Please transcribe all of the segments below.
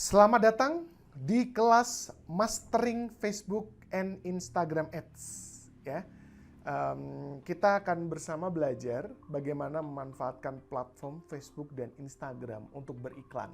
Selamat datang di kelas Mastering Facebook and Instagram Ads. Ya, kita akan bersama belajar bagaimana memanfaatkan platform Facebook dan Instagram untuk beriklan.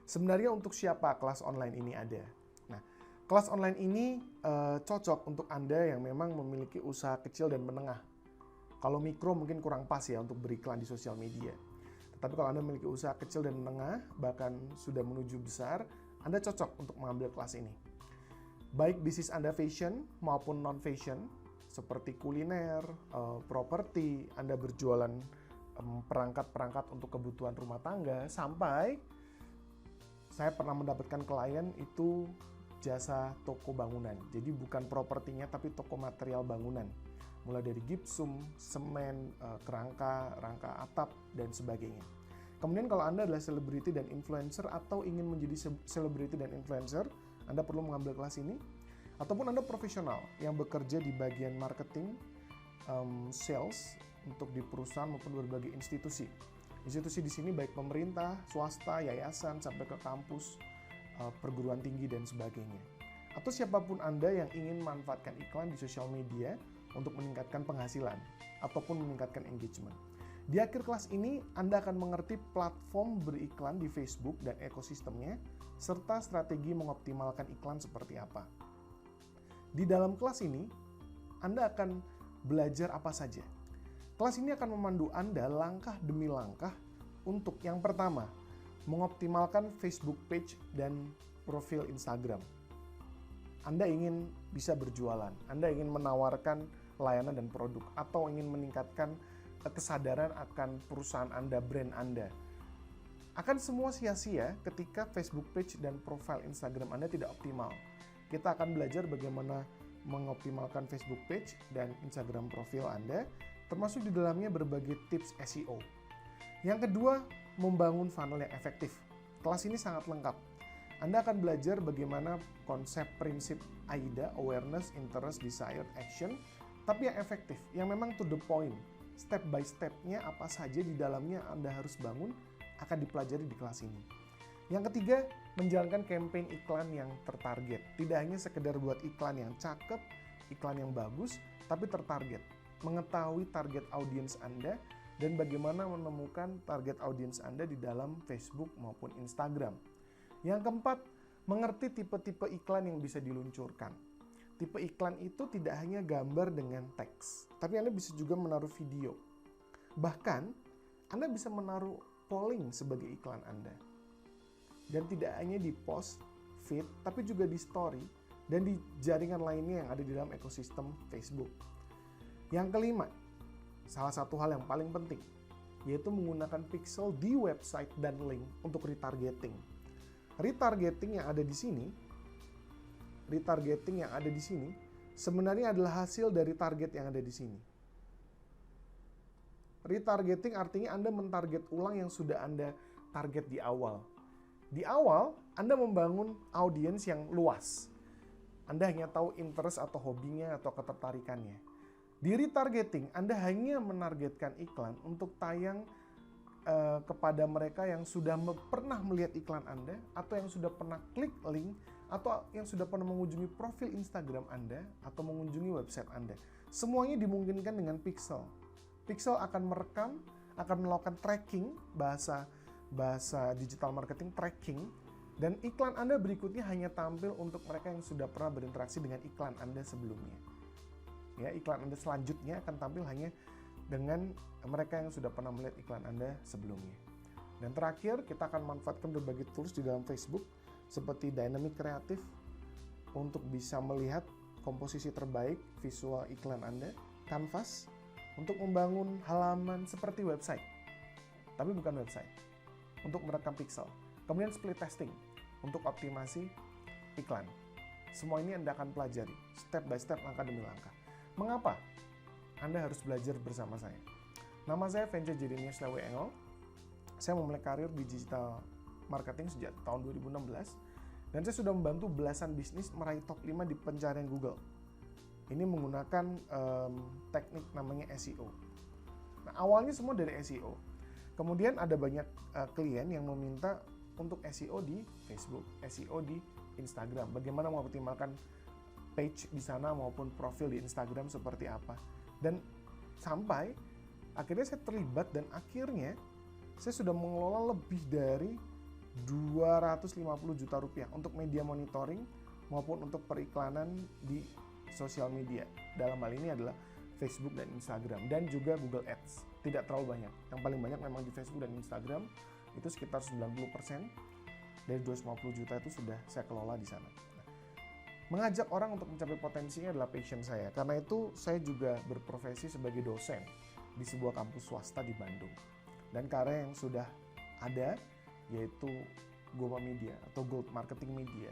Sebenarnya untuk siapa kelas online ini ada? Nah, kelas online ini cocok untuk Anda yang memang memiliki usaha kecil dan menengah. Kalau mikro mungkin kurang pas ya untuk beriklan di sosial media. Tapi kalau Anda memiliki usaha kecil dan menengah, bahkan sudah menuju besar, Anda cocok untuk mengambil kelas ini. Baik bisnis Anda fashion maupun non-fashion, seperti kuliner, properti, Anda berjualan perangkat-perangkat untuk kebutuhan rumah tangga, sampai saya pernah mendapatkan klien itu jasa toko bangunan. Jadi bukan propertinya, tapi toko material bangunan. Mulai dari gipsum, semen, kerangka, rangka atap, dan sebagainya. Kemudian kalau Anda adalah selebriti dan influencer atau ingin menjadi selebriti dan influencer, Anda perlu mengambil kelas ini. Ataupun Anda profesional yang bekerja di bagian marketing, sales, untuk di perusahaan maupun berbagai institusi. Institusi di sini baik pemerintah, swasta, yayasan, sampai ke kampus, perguruan tinggi, dan sebagainya. Atau siapapun Anda yang ingin memanfaatkan iklan di sosial media untuk meningkatkan penghasilan ataupun meningkatkan engagement. Di akhir kelas ini, Anda akan mengerti platform beriklan di Facebook dan ekosistemnya, serta strategi mengoptimalkan iklan seperti apa. Di dalam kelas ini, Anda akan belajar apa saja. Kelas ini akan memandu Anda langkah demi langkah untuk yang pertama, mengoptimalkan Facebook page dan profil Instagram. Anda ingin bisa berjualan, Anda ingin menawarkan layanan dan produk, atau ingin meningkatkan kesadaran akan perusahaan Anda, brand Anda. Akan semua sia-sia ketika Facebook page dan profil Instagram Anda tidak optimal. Kita akan belajar bagaimana mengoptimalkan Facebook page dan Instagram profil Anda, termasuk di dalamnya berbagai tips SEO. Yang kedua, membangun funnel yang efektif. Kelas ini sangat lengkap. Anda akan belajar bagaimana konsep prinsip AIDA, Awareness, Interest, Desire, Action, tapi yang efektif, yang memang to the point. Step by step-nya apa saja di dalamnya Anda harus bangun, akan dipelajari di kelas ini. Yang ketiga, menjalankan campaign iklan yang tertarget. Tidak hanya sekedar buat iklan yang cakep, iklan yang bagus, tapi tertarget. Mengetahui target audiens Anda dan bagaimana menemukan target audiens Anda di dalam Facebook maupun Instagram. Yang keempat, mengerti tipe-tipe iklan yang bisa diluncurkan. Tipe iklan itu tidak hanya gambar dengan teks, tapi Anda bisa juga menaruh video. Bahkan, Anda bisa menaruh polling sebagai iklan Anda. Dan tidak hanya di post, feed, tapi juga di story, dan di jaringan lainnya yang ada di dalam ekosistem Facebook. Yang kelima, salah satu hal yang paling penting, yaitu menggunakan pixel di website dan link untuk retargeting. Retargeting yang ada di sini sebenarnya adalah hasil dari target yang ada di sini. Retargeting artinya Anda mentarget ulang yang sudah Anda target di awal. Di awal, Anda membangun audiens yang luas. Anda hanya tahu interest atau hobinya atau ketertarikannya. Di retargeting, Anda hanya menargetkan iklan untuk tayang kepada mereka yang sudah pernah melihat iklan Anda, atau yang sudah pernah klik link, atau yang sudah pernah mengunjungi profil Instagram Anda, atau mengunjungi website Anda. Semuanya dimungkinkan dengan pixel. Pixel akan merekam, akan melakukan tracking, bahasa digital marketing tracking, dan iklan Anda berikutnya hanya tampil untuk mereka yang sudah pernah berinteraksi dengan iklan Anda sebelumnya. Ya, iklan Anda selanjutnya akan tampil hanya dengan mereka yang sudah pernah melihat iklan Anda sebelumnya. Dan terakhir, kita akan manfaatkan berbagai tools di dalam Facebook seperti Dynamic Creative untuk bisa melihat komposisi terbaik visual iklan Anda, Canvas untuk membangun halaman seperti website, tapi bukan website, untuk merekam pixel. Kemudian split testing untuk optimasi iklan. Semua ini Anda akan pelajari step by step, langkah demi langkah. Mengapa Anda harus belajar bersama saya? Nama saya Venture Jeremias Lewe Engel. Saya memulai karir di digital marketing sejak tahun 2016. Dan saya sudah membantu belasan bisnis meraih top 5 di pencarian Google. Ini menggunakan teknik namanya SEO. Nah, awalnya semua dari SEO. Kemudian ada banyak klien yang meminta untuk SEO di Facebook, SEO di Instagram. Bagaimana mengoptimalkan page di sana maupun profil di Instagram seperti apa. Dan sampai akhirnya saya terlibat dan akhirnya saya sudah mengelola lebih dari 250 juta rupiah untuk media monitoring maupun untuk periklanan di sosial media. Dalam hal ini adalah Facebook dan Instagram dan juga Google Ads. Tidak terlalu banyak. Yang paling banyak memang di Facebook dan Instagram itu sekitar 90% dari 250 juta itu sudah saya kelola di sana. Mengajak orang untuk mencapai potensinya adalah passion saya. Karena itu saya juga berprofesi sebagai dosen di sebuah kampus swasta di Bandung. Dan karya yang sudah ada yaitu Goma Media atau Gold Marketing Media.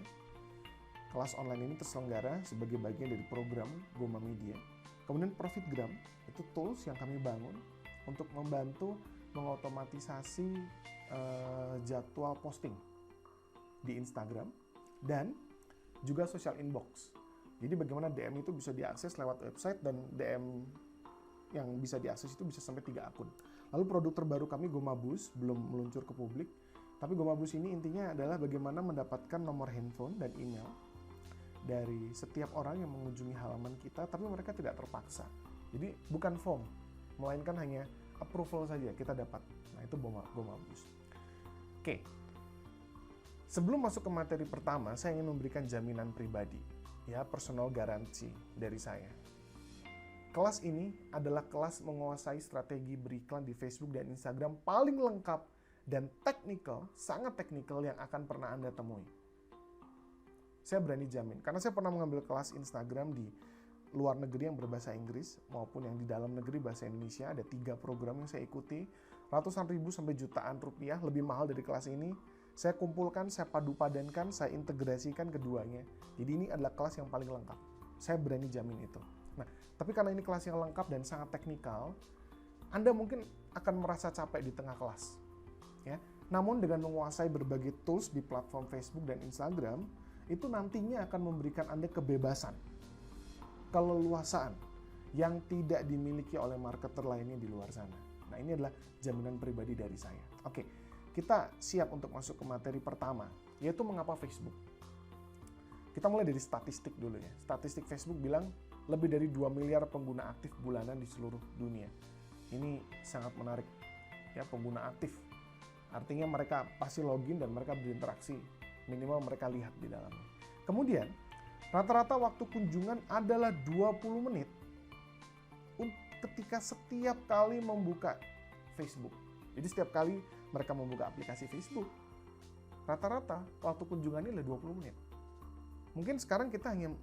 Kelas online ini terselenggara sebagai bagian dari program Goma Media. Kemudian Profitgram itu tools yang kami bangun untuk membantu mengotomatisasi jadwal posting di Instagram dan juga social inbox. Jadi bagaimana DM itu bisa diakses lewat website dan DM yang bisa diakses itu bisa sampai 3 akun. Lalu produk terbaru kami GomaBus belum meluncur ke publik, tapi GomaBus ini intinya adalah bagaimana mendapatkan nomor handphone dan email dari setiap orang yang mengunjungi halaman kita, tapi mereka tidak terpaksa. Jadi bukan form, melainkan hanya approval saja kita dapat. Nah itu GomaBus. Oke, sebelum masuk ke materi pertama, saya ingin memberikan jaminan pribadi, ya personal garansi dari saya. Kelas ini adalah kelas menguasai strategi beriklan di Facebook dan Instagram paling lengkap dan teknikal, sangat teknikal yang akan pernah Anda temui. Saya berani jamin, karena saya pernah mengambil kelas Instagram di luar negeri yang berbahasa Inggris maupun yang di dalam negeri bahasa Indonesia. Ada 3 program yang saya ikuti, ratusan ribu sampai jutaan rupiah, lebih mahal dari kelas ini. Saya kumpulkan, saya padu-padankan, saya integrasikan keduanya. Jadi ini adalah kelas yang paling lengkap. Saya berani jamin itu. Nah, tapi karena ini kelas yang lengkap dan sangat teknikal, Anda mungkin akan merasa capek di tengah kelas. Ya. Namun dengan menguasai berbagai tools di platform Facebook dan Instagram, itu nantinya akan memberikan Anda kebebasan, keleluasaan yang tidak dimiliki oleh marketer lainnya di luar sana. Nah, ini adalah jaminan pribadi dari saya. Oke, kita siap untuk masuk ke materi pertama, yaitu mengapa Facebook. Kita mulai dari statistik dulu ya. Statistik Facebook bilang lebih dari 2 miliar pengguna aktif bulanan di seluruh dunia. Ini sangat menarik, ya, pengguna aktif. Artinya mereka pasti login dan mereka berinteraksi. Minimal mereka lihat di dalamnya. Kemudian, rata-rata waktu kunjungan adalah 20 menit ketika setiap kali membuka Facebook. Jadi setiap kali mereka membuka aplikasi Facebook, rata-rata waktu kunjungannya adalah 20 menit. Mungkin sekarang kita hanya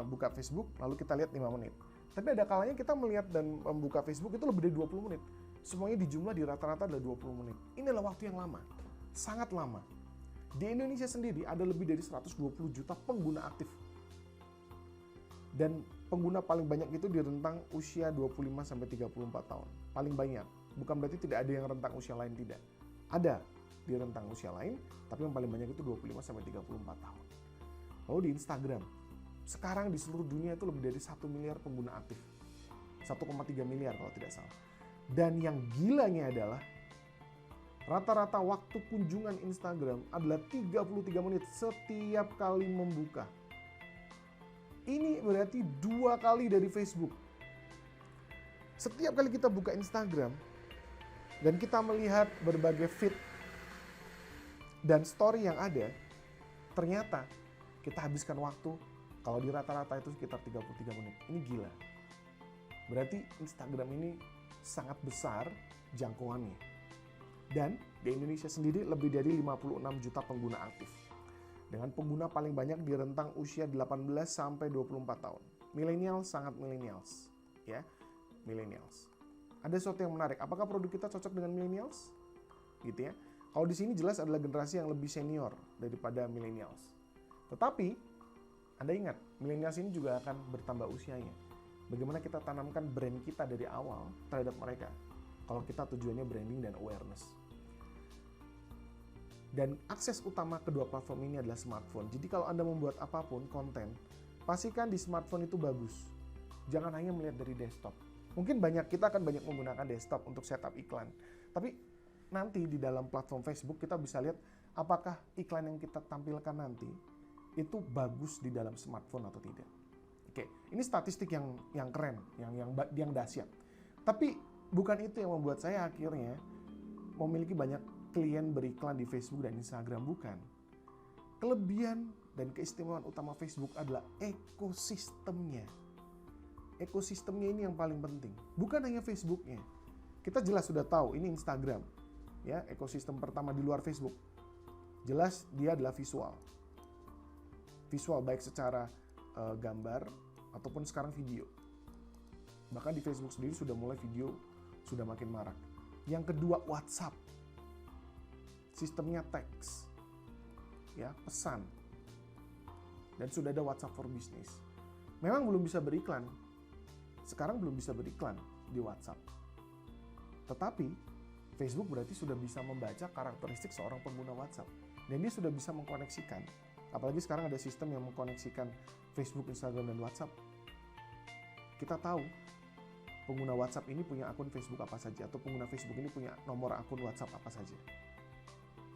buka Facebook, lalu kita lihat 5 menit. Tapi ada kalanya kita melihat dan membuka Facebook itu lebih dari 20 menit. Semuanya dijumlah di rata-rata adalah 20 menit. Ini adalah waktu yang lama, sangat lama. Di Indonesia sendiri ada lebih dari 120 juta pengguna aktif. Dan pengguna paling banyak itu di rentang usia 25-34 tahun. Paling banyak. Bukan berarti tidak ada yang rentang usia lain, tidak. Ada di rentang usia lain, tapi yang paling banyak itu 25-34 tahun. Lalu di Instagram, sekarang di seluruh dunia itu lebih dari 1 miliar pengguna aktif. 1,3 miliar kalau tidak salah. Dan yang gilanya adalah rata-rata waktu kunjungan Instagram adalah 33 menit setiap kali membuka. Ini berarti 2 kali dari Facebook. Setiap kali kita buka Instagram dan kita melihat berbagai feed dan story yang ada, ternyata kita habiskan waktu kalau di rata-rata itu sekitar 33 menit. Ini gila. Berarti Instagram ini sangat besar jangkauannya. Dan di Indonesia sendiri lebih dari 56 juta pengguna aktif. Dengan pengguna paling banyak di rentang usia 18 sampai 24 tahun. Millennials sangat millennials, ya. Millennials. Ada sesuatu yang menarik. Apakah produk kita cocok dengan millennials? Gitu ya. Kalau di sini jelas adalah generasi yang lebih senior daripada millennials. Tetapi Anda ingat, millennials ini juga akan bertambah usianya. Bagaimana kita tanamkan brand kita dari awal terhadap mereka. Kalau kita tujuannya branding dan awareness. Dan akses utama kedua platform ini adalah smartphone. Jadi kalau Anda membuat apapun, konten, pastikan di smartphone itu bagus. Jangan hanya melihat dari desktop. Mungkin kita akan banyak menggunakan desktop untuk setup iklan. Tapi nanti di dalam platform Facebook kita bisa lihat apakah iklan yang kita tampilkan nanti itu bagus di dalam smartphone atau tidak. Oke, ini statistik yang keren, yang dahsyat. Tapi bukan itu yang membuat saya akhirnya memiliki banyak klien beriklan di Facebook dan Instagram, bukan. Kelebihan dan keistimewaan utama Facebook adalah ekosistemnya. Ekosistemnya ini yang paling penting, bukan hanya Facebooknya. Kita jelas sudah tahu ini Instagram, ya, ekosistem pertama di luar Facebook. Jelas dia adalah visual baik secara gambar ataupun sekarang video. Bahkan di Facebook sendiri sudah mulai video, sudah makin marak. Yang kedua, WhatsApp, sistemnya teks, ya, pesan, dan sudah ada WhatsApp for Business. Memang belum bisa beriklan. Sekarang belum bisa beriklan di WhatsApp. Tetapi Facebook berarti sudah bisa membaca karakteristik seorang pengguna WhatsApp. Dan dia sudah bisa mengkoneksikan. Apalagi sekarang ada sistem yang mengkoneksikan Facebook, Instagram, dan WhatsApp. Kita tahu pengguna WhatsApp ini punya akun Facebook apa saja, atau pengguna Facebook ini punya nomor akun WhatsApp apa saja.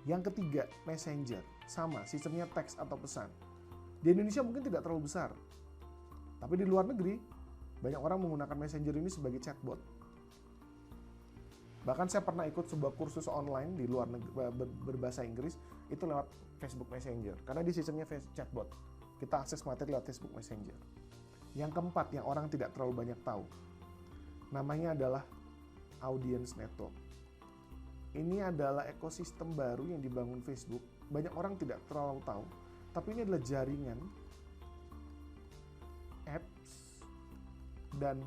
Yang ketiga, Messenger. Sama, sistemnya teks atau pesan. Di Indonesia mungkin tidak terlalu besar. Tapi di luar negeri, banyak orang menggunakan Messenger ini sebagai chatbot. Bahkan saya pernah ikut sebuah kursus online di luar negeri berbahasa Inggris, itu lewat Facebook Messenger. Karena di sistemnya chatbot. Kita akses materi lewat Facebook Messenger. Yang keempat, yang orang tidak terlalu banyak tahu. Namanya adalah Audience Network. Ini adalah ekosistem baru yang dibangun Facebook. Banyak orang tidak terlalu tahu. Tapi ini adalah jaringan apps dan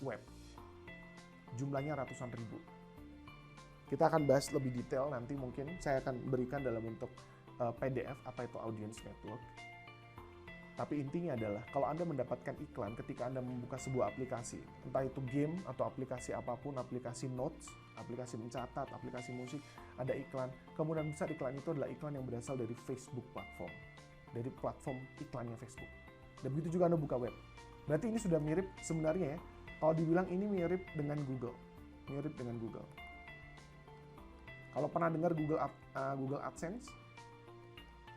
web. Jumlahnya ratusan ribu. Kita akan bahas lebih detail nanti, mungkin saya akan berikan dalam bentuk PDF apa itu Audience Network. Tapi intinya adalah kalau Anda mendapatkan iklan ketika Anda membuka sebuah aplikasi, entah itu game atau aplikasi apapun, aplikasi notes, aplikasi mencatat, aplikasi musik, ada iklan. Kemungkinan besar iklan itu adalah iklan yang berasal dari Facebook platform, dari platform iklannya Facebook. Dan begitu juga Anda buka web. Berarti ini sudah mirip sebenarnya ya. Kalau dibilang ini mirip dengan Google, mirip dengan Google. Kalau pernah dengar Google AdSense,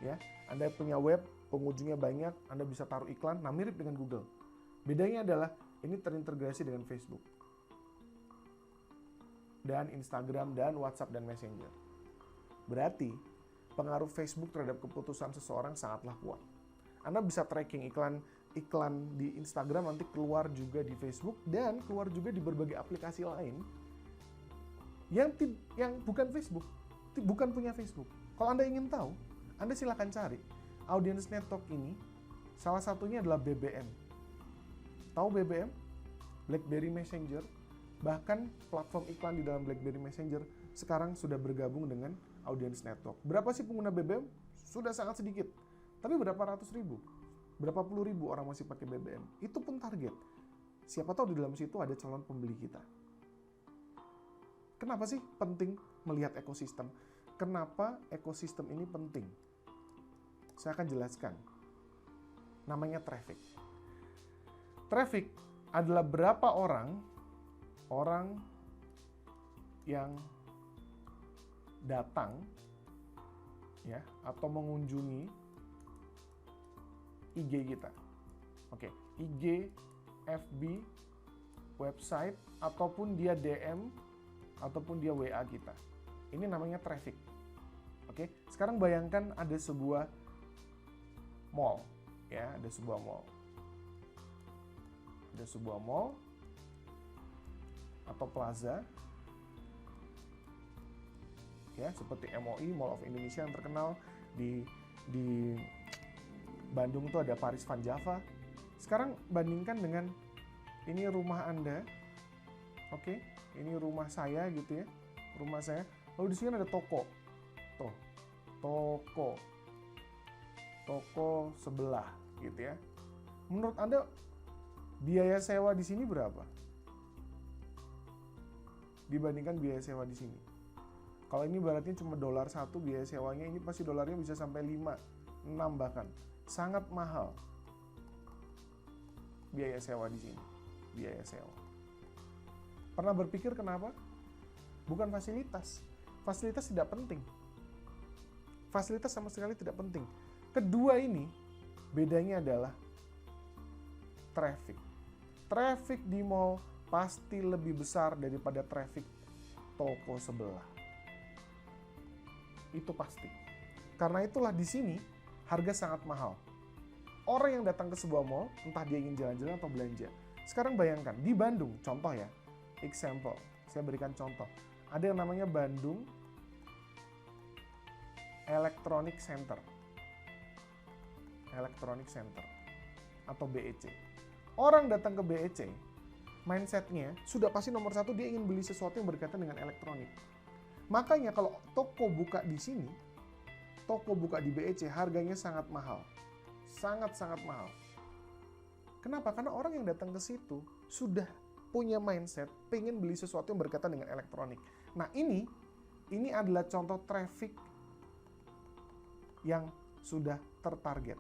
ya, Anda punya web, pengunjungnya banyak, Anda bisa taruh iklan, nah mirip dengan Google. Bedanya adalah ini terintegrasi dengan Facebook, dan Instagram, dan WhatsApp, dan Messenger. Berarti pengaruh Facebook terhadap keputusan seseorang sangatlah kuat. Anda bisa tracking iklan di Instagram nanti keluar juga di Facebook dan keluar juga di berbagai aplikasi lain yang bukan Facebook, bukan punya Facebook. Kalau Anda ingin tahu, Anda silakan cari. Audience Network ini salah satunya adalah BBM. Tahu BBM? BlackBerry Messenger. Bahkan platform iklan di dalam BlackBerry Messenger sekarang sudah bergabung dengan Audience Network. Berapa sih pengguna BBM? Sudah sangat sedikit. Tapi berapa ratus ribu? Berapa puluh ribu orang masih pakai BBM. Itu pun target. Siapa tahu di dalam situ ada calon pembeli kita. Kenapa sih penting melihat ekosistem? Kenapa ekosistem ini penting? Saya akan jelaskan. Namanya traffic. Traffic adalah berapa orang yang datang, ya, atau mengunjungi IG kita. Oke, IG, FB, website, ataupun dia DM, ataupun dia WA kita. Ini namanya traffic. Oke, sekarang bayangkan ada sebuah mall, ya, ada sebuah mall. Ada sebuah mall atau plaza, ya, seperti MOI, Mall of Indonesia yang terkenal. Di Bandung tuh ada Paris Van Java. Sekarang bandingkan dengan ini rumah Anda, oke, ini rumah saya gitu ya, rumah saya. Lalu di sini ada toko, tuh, toko sebelah gitu ya. Menurut Anda biaya sewa di sini berapa dibandingkan biaya sewa di sini? Kalau ini baratnya cuma $1, biaya sewanya ini pasti dolarnya bisa sampai 5, 6 bahkan. Sangat mahal biaya sewa di sini. Biaya sewa. Pernah berpikir kenapa? Bukan fasilitas. fasilitas tidak penting. Fasilitas sama sekali tidak penting. Kedua ini, bedanya adalah traffic. Traffic di mall pasti lebih besar daripada traffic toko sebelah. Itu pasti. Karena itulah di sini harga sangat mahal. Orang yang datang ke sebuah mall, entah dia ingin jalan-jalan atau belanja. Sekarang bayangkan, di Bandung, contoh ya, example, saya berikan contoh. Ada yang namanya Bandung Electronic Center. Electronic Center atau BEC. Orang datang ke BEC, mindsetnya sudah pasti nomor satu dia ingin beli sesuatu yang berkaitan dengan elektronik. Makanya kalau toko buka di sini, toko buka di BEC harganya sangat mahal. Sangat-sangat mahal. Kenapa? Karena orang yang datang ke situ sudah punya mindset pengen beli sesuatu yang berkaitan dengan elektronik. Nah ini adalah contoh traffic yang sudah tertarget.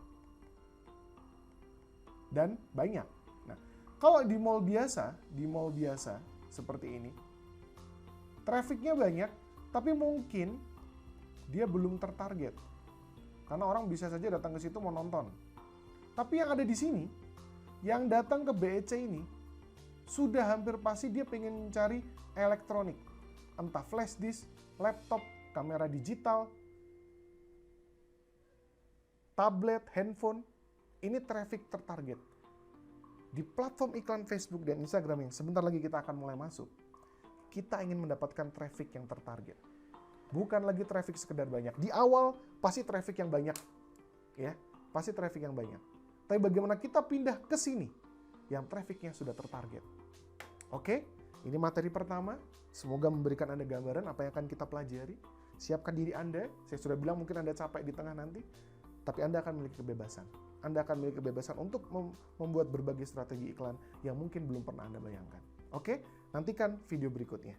Dan banyak. Nah, kalau di mall biasa seperti ini, trafficnya banyak, tapi mungkin dia belum tertarget. Karena orang bisa saja datang ke situ mau nonton. Tapi yang ada di sini, yang datang ke BEC ini, sudah hampir pasti dia pengen mencari elektronik. Entah flash disk, laptop, kamera digital, tablet, handphone. Ini traffic tertarget. Di platform iklan Facebook dan Instagram yang sebentar lagi kita akan mulai masuk, kita ingin mendapatkan traffic yang tertarget. Bukan lagi traffic sekedar banyak. Di awal pasti traffic yang banyak. Ya, pasti traffic yang banyak. Tapi bagaimana kita pindah ke sini yang trafficnya sudah tertarget. Oke, ini materi pertama. Semoga memberikan Anda gambaran apa yang akan kita pelajari. Siapkan diri Anda. Saya sudah bilang mungkin Anda capek di tengah nanti. Tapi Anda akan memiliki kebebasan. Anda akan memiliki kebebasan untuk membuat berbagai strategi iklan yang mungkin belum pernah Anda bayangkan. Oke, nantikan video berikutnya.